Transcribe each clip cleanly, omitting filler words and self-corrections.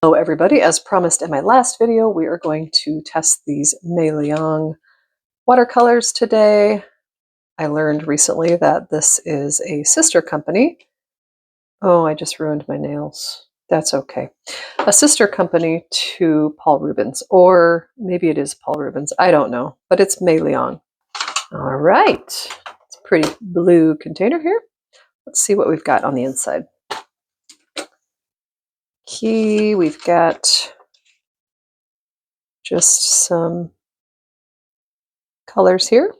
Hello everybody, as promised in my last video, we are going to test these MeiLiang watercolors today. I learned recently that this is a sister company. Oh, I just ruined my nails. That's okay. A sister company to Paul Rubens, or maybe it is Paul Rubens, I don't know, but it's MeiLiang. All right, it's a pretty blue container here. Let's see what we've got on the inside. We've got just some colors here.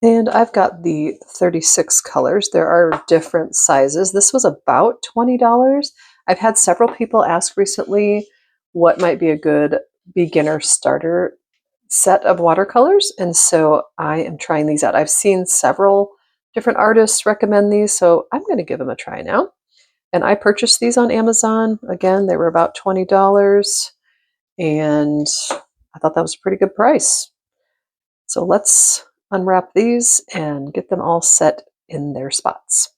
And I've got the 36 colors. There are different sizes. This was about $20. I've had several people ask recently what might be a good beginner starter set of watercolors, and so I am trying these out. I've seen several different artists recommend these, so I'm going to give them a try now. And I purchased these on Amazon. Again, they were about $20, and I thought that was a pretty good price. So let's unwrap these and get them all set in their spots.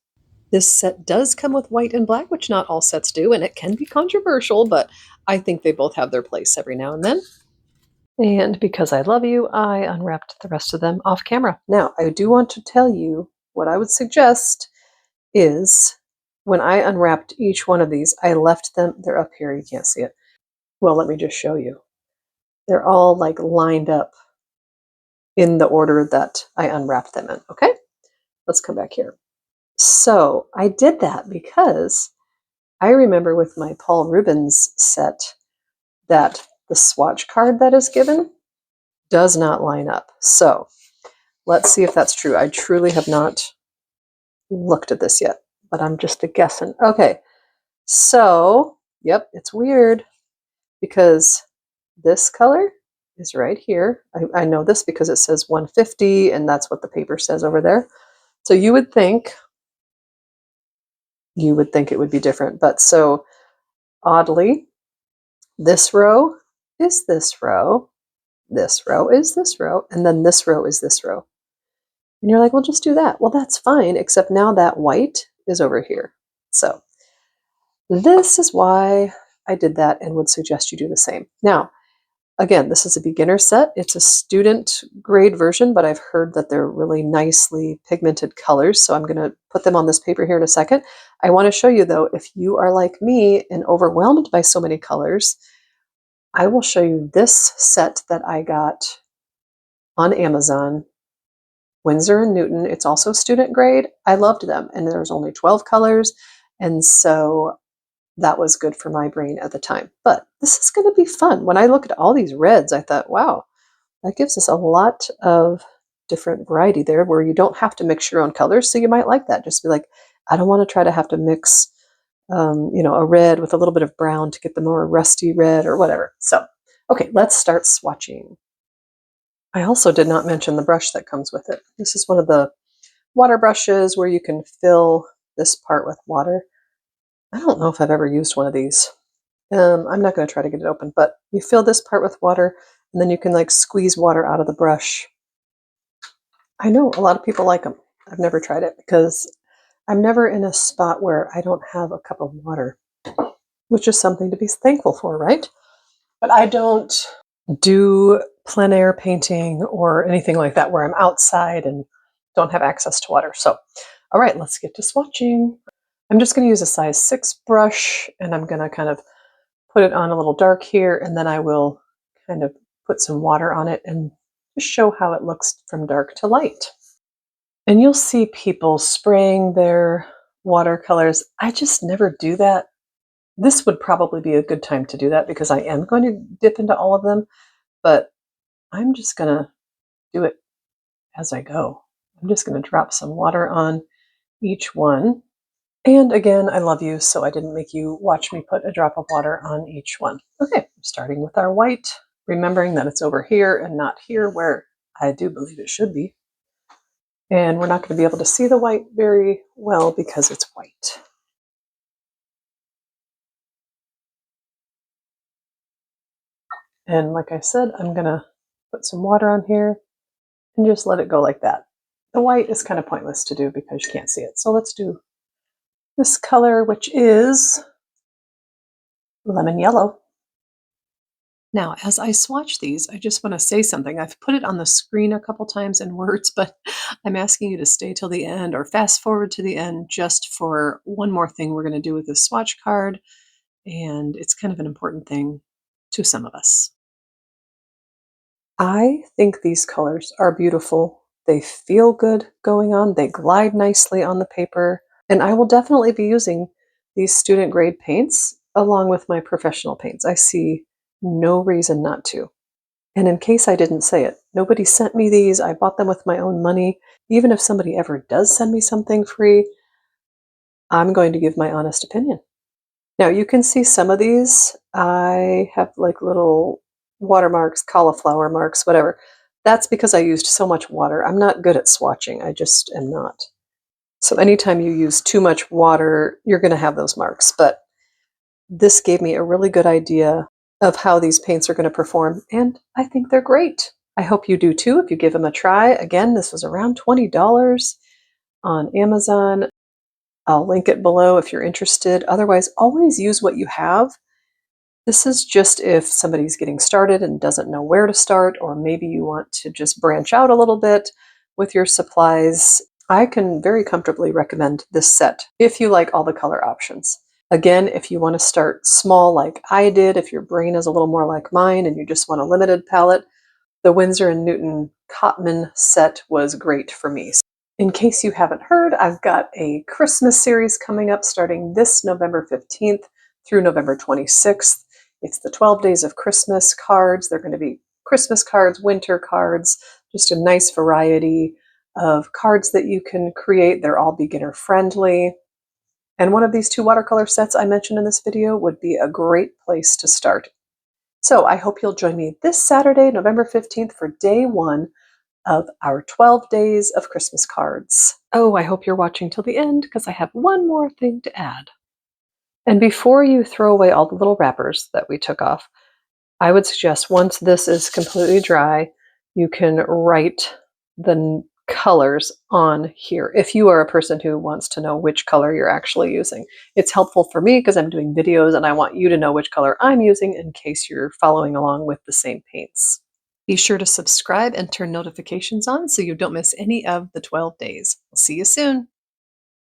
This set does come with white and black, which not all sets do, and it can be controversial, but I think they both have their place every now and then. And because I love you, I unwrapped the rest of them off camera. Now, I do want to tell you what I would suggest is when I unwrapped each one of these, I left them, they're up here, you can't see it. Well, let me just show you. They're all like lined up in the order that I unwrapped them in, okay? Let's come back here. So I did that because I remember with my Paul Rubens set that the swatch card that is given does not line up. So let's see if that's true. I truly have not looked at this yet, but I'm just guessing. Okay, so yep, it's weird because this color is right here. I know this because it says 150 and that's what the paper says over there. So you would think it would be different, but so oddly, this row is this row is this row, and then this row is this row. And you're like, well, just do that. Well, that's fine, except now that white is over here. So this is why I did that and would suggest you do the same. Now, again, this is a beginner set. It's a student grade version, but I've heard that they're really nicely pigmented colors, so I'm going to put them on this paper here in a second. I want to show you, though, if you are like me and overwhelmed by so many colors, I will show you this set that I got on Amazon, Winsor and Newton. It's also student grade. I loved them, and there's only 12 colors, and so that was good for my brain at the time. But this is going to be fun. When I look at all these reds, I thought, wow, that gives us a lot of different variety there where you don't have to mix your own colors. So you might like that. Just be like, I don't want to try to have to mix, a red with a little bit of brown to get the more rusty red or whatever. So, okay, let's start swatching. I also did not mention the brush that comes with it. This is one of the water brushes where you can fill this part with water. I don't know if I've ever used one of these. I'm not going to try to get it open, but you fill this part with water and then you can like squeeze water out of the brush. I know a lot of people like them. I've never tried it because I'm never in a spot where I don't have a cup of water, which is something to be thankful for, right? But I don't do plein air painting or anything like that where I'm outside and don't have access to water. So, all right, let's get to swatching. I'm just going to use a size 6 brush, and I'm going to kind of put it on a little dark here, and then I will kind of put some water on it and just show how it looks from dark to light. And you'll see people spraying their watercolors. I just never do that. This would probably be a good time to do that because I am going to dip into all of them, but I'm just going to do it as I go. I'm just going to drop some water on each one. And again, I love you, so I didn't make you watch me put a drop of water on each one. Okay, starting with our white, remembering that it's over here and not here where I do believe it should be. And we're not going to be able to see the white very well because it's white. And like I said, I'm going to put some water on here and just let it go like that. The white is kind of pointless to do because you can't see it. So let's do this color, which is lemon yellow. Now, as I swatch these, I just want to say something. I've put it on the screen a couple times in words, but I'm asking you to stay till the end or fast forward to the end just for one more thing we're going to do with this swatch card. And it's kind of an important thing to some of us. I think these colors are beautiful. They feel good going on. They glide nicely on the paper. And I will definitely be using these student grade paints along with my professional paints. I see no reason not to. And in case I didn't say it, nobody sent me these. I bought them with my own money. Even if somebody ever does send me something free, I'm going to give my honest opinion. Now you can see some of these. I have like little watermarks, cauliflower marks, whatever. That's because I used so much water. I'm not good at swatching. I just am not. So anytime you use too much water, you're going to have those marks. But this gave me a really good idea of how these paints are going to perform, and I think they're great. I hope you do too if you give them a try. Again, this was around $20 on Amazon. I'll link it below if you're interested. Otherwise, always use what you have. This is just if somebody's getting started and doesn't know where to start, or maybe you want to just branch out a little bit with your supplies. I can very comfortably recommend this set if you like all the color options. Again, if you want to start small like I did, if your brain is a little more like mine and you just want a limited palette, the Winsor & Newton Cotman set was great for me. In case you haven't heard, I've got a Christmas series coming up starting this November 15th through November 26th. It's the 12 Days of Christmas cards. They're going to be Christmas cards, winter cards, just a nice variety of cards that you can create. They're all beginner friendly. And one of these 2 watercolor sets I mentioned in this video would be a great place to start. So I hope you'll join me this Saturday, November 15th for day 1 of our 12 Days of Christmas cards. Oh, I hope you're watching till the end because I have one more thing to add. And before you throw away all the little wrappers that we took off, I would suggest once this is completely dry, you can write the colors on here if you are a person who wants to know which color you're actually using. It's helpful for me because I'm doing videos and I want you to know which color I'm using in case you're following along with the same paints. Be sure to subscribe and turn notifications on so you don't miss any of the 12 days. I'll see you soon.